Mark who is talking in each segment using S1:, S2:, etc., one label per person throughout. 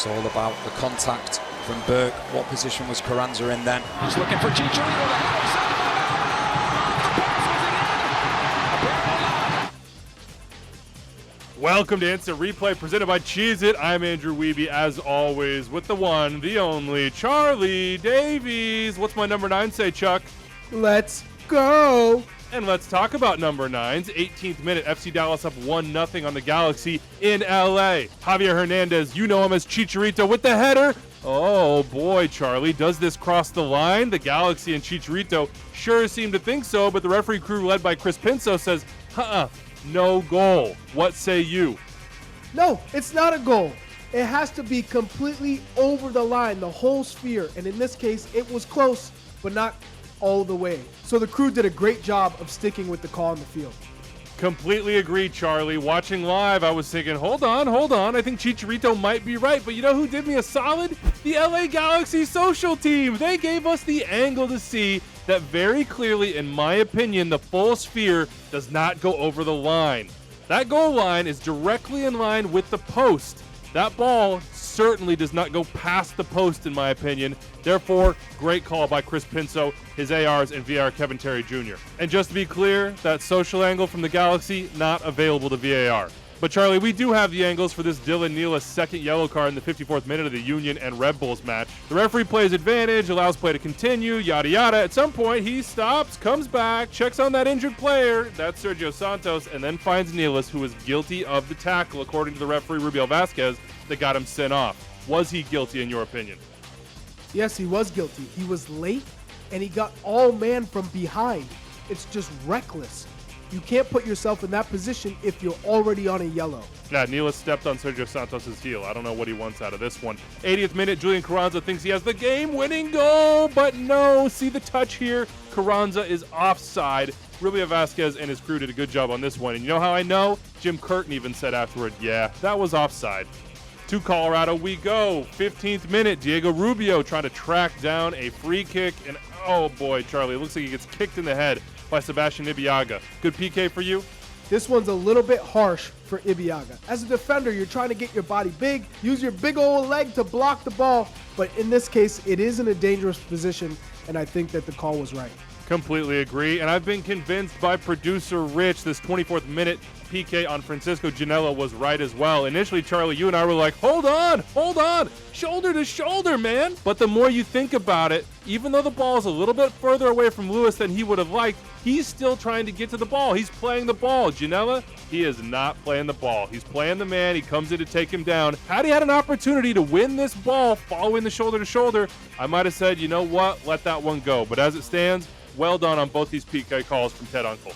S1: It's all about the contact from Burke. What position was Carranza in then?
S2: He's looking for Chicharito.
S3: Welcome to Instant Replay, presented by Cheez-It. I'm Andrew Wiebe, as always, with the one, the only, Charlie Davies. What's my number 9 say, Chuck?
S4: Let's go!
S3: And let's talk about number 9's 18th minute. FC Dallas up 1-0 on the Galaxy in LA. Javier Hernandez, you know him as Chicharito, with the header. Oh boy, Charlie, does this cross the line? The Galaxy and Chicharito sure seem to think so, but the referee crew led by Chris Pinso says, no goal. What say you?
S4: No, it's not a goal. It has to be completely over the line, the whole sphere. And in this case, it was close, but not all the way. So the crew did a great job of sticking with the call on the field.
S3: Completely agree, Charlie. Watching live, I was thinking, hold on. I think Chicharito might be right. But you know who did me a solid? The LA Galaxy social team. They gave us the angle to see that very clearly, in my opinion, the full sphere does not go over the line. That goal line is directly in line with the post. That ball certainly does not go past the post, in my opinion. Therefore, great call by Chris Pinso, his ARs, and VAR Kevin Terry Jr. And just to be clear, that social angle from the Galaxy, not available to VAR. But Charlie, we do have the angles for this Dylan Nealis second yellow card in the 54th minute of the Union and Red Bulls match. The referee plays advantage, allows play to continue, yada yada. At some point, he stops, comes back, checks on that injured player, that's Sergio Santos, and then finds Nealis, who is guilty of the tackle, according to the referee Rubiel Vasquez, that got him sent off. Was he guilty in your opinion?
S4: Yes, he was guilty. He was late, and he got all man from behind. It's just reckless. You can't put yourself in that position if you're already on a yellow.
S3: Yeah, Nealis stepped on Sergio Santos' heel. I don't know what he wants out of this one. 80th minute, Julian Carranza thinks he has the game-winning goal, but no. See the touch here? Carranza is offside. Rubio Vasquez and his crew did a good job on this one. And you know how I know? Jim Curtin even said afterward, yeah, that was offside. To Colorado we go. 15th minute, Diego Rubio trying to track down a free kick. And oh boy, Charlie, it looks like he gets kicked in the head by Sebastian Ibeagha. Good PK for you?
S4: This one's a little bit harsh for Ibeagha. As a defender, you're trying to get your body big, use your big old leg to block the ball. But in this case, it is in a dangerous position, and I think that the call was right.
S3: Completely agree, and I've been convinced by producer Rich this 24th minute PK on Francisco Ginella was right as well. Initially, Charlie, you and I were like, hold on, shoulder to shoulder, man. But the more you think about it, even though the ball is a little bit further away from Lewis than he would have liked, he's still trying to get to the ball. He's playing the ball. Ginella, he is not playing the ball. He's playing the man. He comes in to take him down. Had he had an opportunity to win this ball following the shoulder to shoulder, I might have said, you know what, let that one go. But as it stands, well done on both these PK calls from Ted Uncle.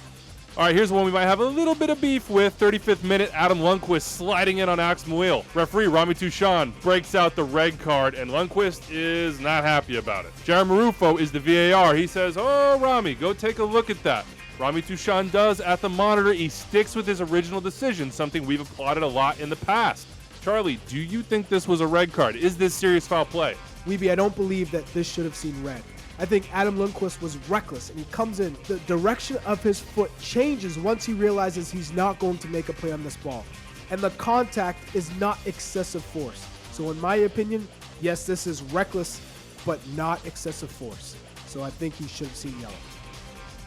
S3: All right, here's one we might have a little bit of beef with. 35th minute, Adam Lundqvist sliding in on Alex Muil. Referee Rami Touchon breaks out the red card, and Lundqvist is not happy about it. Jared Marufo is the VAR. He says, oh, Rami, go take a look at that. Rami Touchon does at the monitor. He sticks with his original decision, something we've applauded a lot in the past. Charlie, do you think this was a red card? Is this serious foul play?
S4: Wiebe, I don't believe that this should have seen red. I think Adam Lundqvist was reckless, and he comes in. The direction of his foot changes once he realizes he's not going to make a play on this ball. And the contact is not excessive force. So in my opinion, yes, this is reckless, but not excessive force. So I think he should have seen yellow.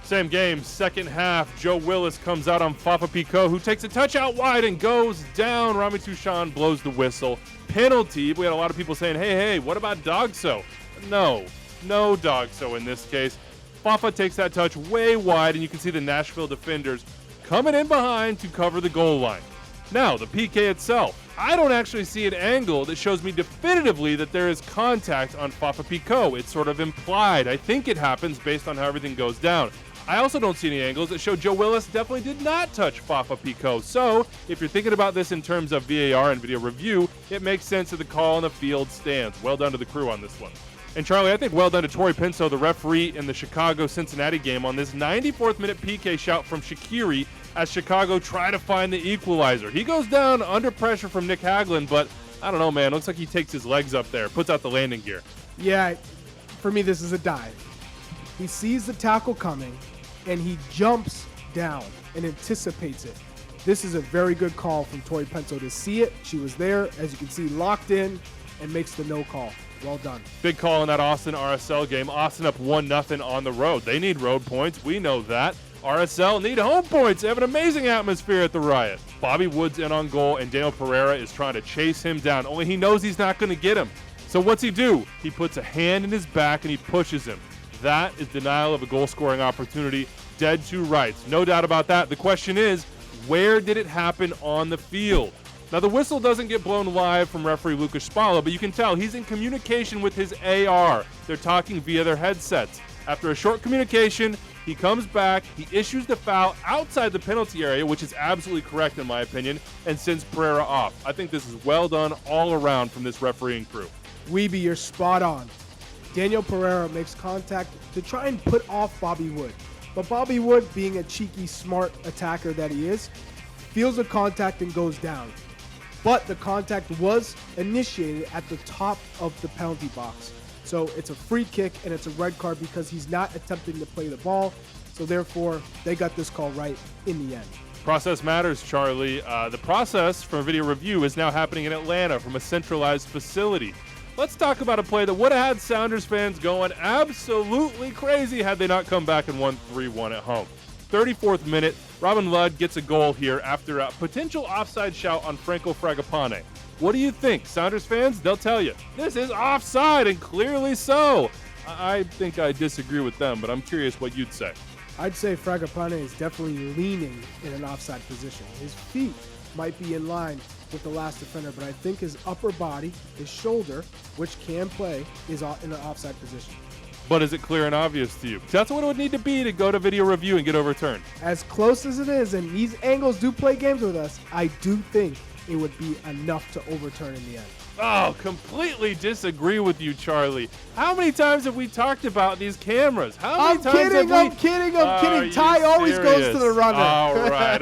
S3: Same game, second half. Joe Willis comes out on Fafa Picault, who takes a touch out wide and goes down. Rami Touchon blows the whistle. Penalty. We had a lot of people saying, hey, what about Dogso? No Dogso in this case. Fafa takes that touch way wide, and you can see the Nashville defenders coming in behind to cover the goal line. Now, the PK itself. I don't actually see an angle that shows me definitively that there is contact on Fafa Picault. It's sort of implied. I think it happens based on how everything goes down. I also don't see any angles that show Joe Willis definitely did not touch Fafa Picault. So, if you're thinking about this in terms of VAR and video review, it makes sense that the call on the field stands. Well done to the crew on this one. And Charlie, I think well done to Torrey Pinso, the referee in the Chicago-Cincinnati game, on this 94th minute PK shout from Shaqiri as Chicago try to find the equalizer. He goes down under pressure from Nick Hagelin, but I don't know, man. Looks like he takes his legs up there, puts out the landing gear.
S4: Yeah, for me, this is a dive. He sees the tackle coming, and he jumps down and anticipates it. This is a very good call from Torrey Pinso to see it. She was there, as you can see, locked in, and makes the no call. Well done.
S3: Big call in that Austin RSL game. Austin up 1-0 on the road. They need road points. We know that. RSL need home points. They have an amazing atmosphere at the Riot. Bobby Wood's in on goal, and Daniel Pereira is trying to chase him down. Only he knows he's not going to get him. So what's he do? He puts a hand in his back and he pushes him. That is denial of a goal-scoring opportunity. Dead to rights. No doubt about that. The question is, where did it happen on the field? Now, the whistle doesn't get blown live from referee Lucas Spalla, but you can tell he's in communication with his AR. They're talking via their headsets. After a short communication, he comes back, he issues the foul outside the penalty area, which is absolutely correct in my opinion, and sends Pereira off. I think this is well done all around from this refereeing crew.
S4: Wiebe, you're spot on. Daniel Pereira makes contact to try and put off Bobby Wood. But Bobby Wood, being a cheeky, smart attacker that he is, feels the contact and goes down. But the contact was initiated at the top of the penalty box. So it's a free kick and it's a red card because he's not attempting to play the ball. So therefore, they got this call right in the end.
S3: Process matters, Charlie. The process from video review is now happening in Atlanta from a centralized facility. Let's talk about a play that would have had Sounders fans going absolutely crazy had they not come back and won 3-1 at home. 34th minute, Robin Ludd gets a goal here after a potential offside shout on Franco Fragapane. What do you think? Sounders fans, they'll tell you, this is offside, and clearly so. I think I disagree with them, but I'm curious what you'd say.
S4: I'd say Fragapane is definitely leaning in an offside position. His feet might be in line with the last defender, but I think his upper body, his shoulder, which can play, is in an offside position.
S3: But is it clear and obvious to you? That's what it would need to be to go to video review and get overturned.
S4: As close as it is, and these angles do play games with us, I do think it would be enough to overturn in the end.
S3: Oh, completely disagree with you, Charlie. How many times have we talked about these cameras?
S4: I'm kidding. I'm kidding. Ty always goes to the runner.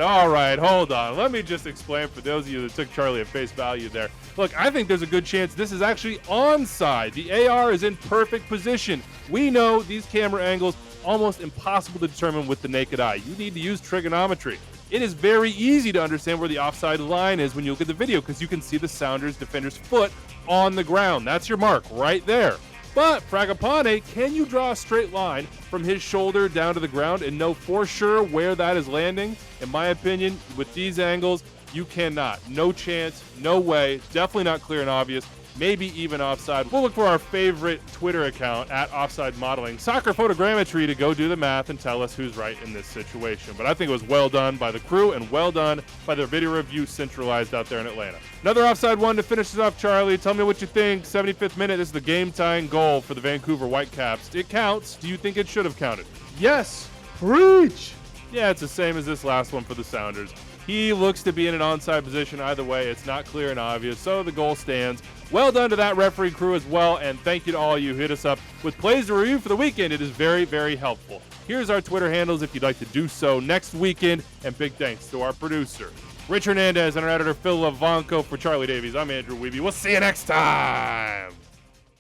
S3: All right. Hold on. Let me just explain for those of you that took Charlie at face value there. Look, I think there's a good chance this is actually onside. The AR is in perfect position. We know these camera angles almost impossible to determine with the naked eye. You need to use trigonometry. It is very easy to understand where the offside line is when you look at the video because you can see the Sounders defender's foot on the ground. That's your mark right there. But Fragapane, can you draw a straight line from his shoulder down to the ground and know for sure where that is landing? In my opinion, with these angles, you cannot. No chance, no way, definitely not clear and obvious. Maybe even offside. We'll look for our favorite Twitter account at Offside Modeling, Soccer Photogrammetry, to go do the math and tell us who's right in this situation. But I think it was well done by the crew and well done by their video review centralized out there in Atlanta. Another offside one to finish this off, Charlie. Tell me what you think. 75th minute, this is the game-tying goal for the Vancouver Whitecaps. It counts. Do you think it should have counted?
S4: Yes. Preach.
S3: Yeah, it's the same as this last one for the Sounders. He looks to be in an onside position either way. It's not clear and obvious, so the goal stands. Well done to that referee crew as well, and thank you to all you who hit us up with plays to review for the weekend. It is very, very helpful. Here's our Twitter handles if you'd like to do so next weekend, and big thanks to our producer, Rich Hernandez, and our editor, Phil Lavanco. For Charlie Davies, I'm Andrew Wiebe. We'll see you next time.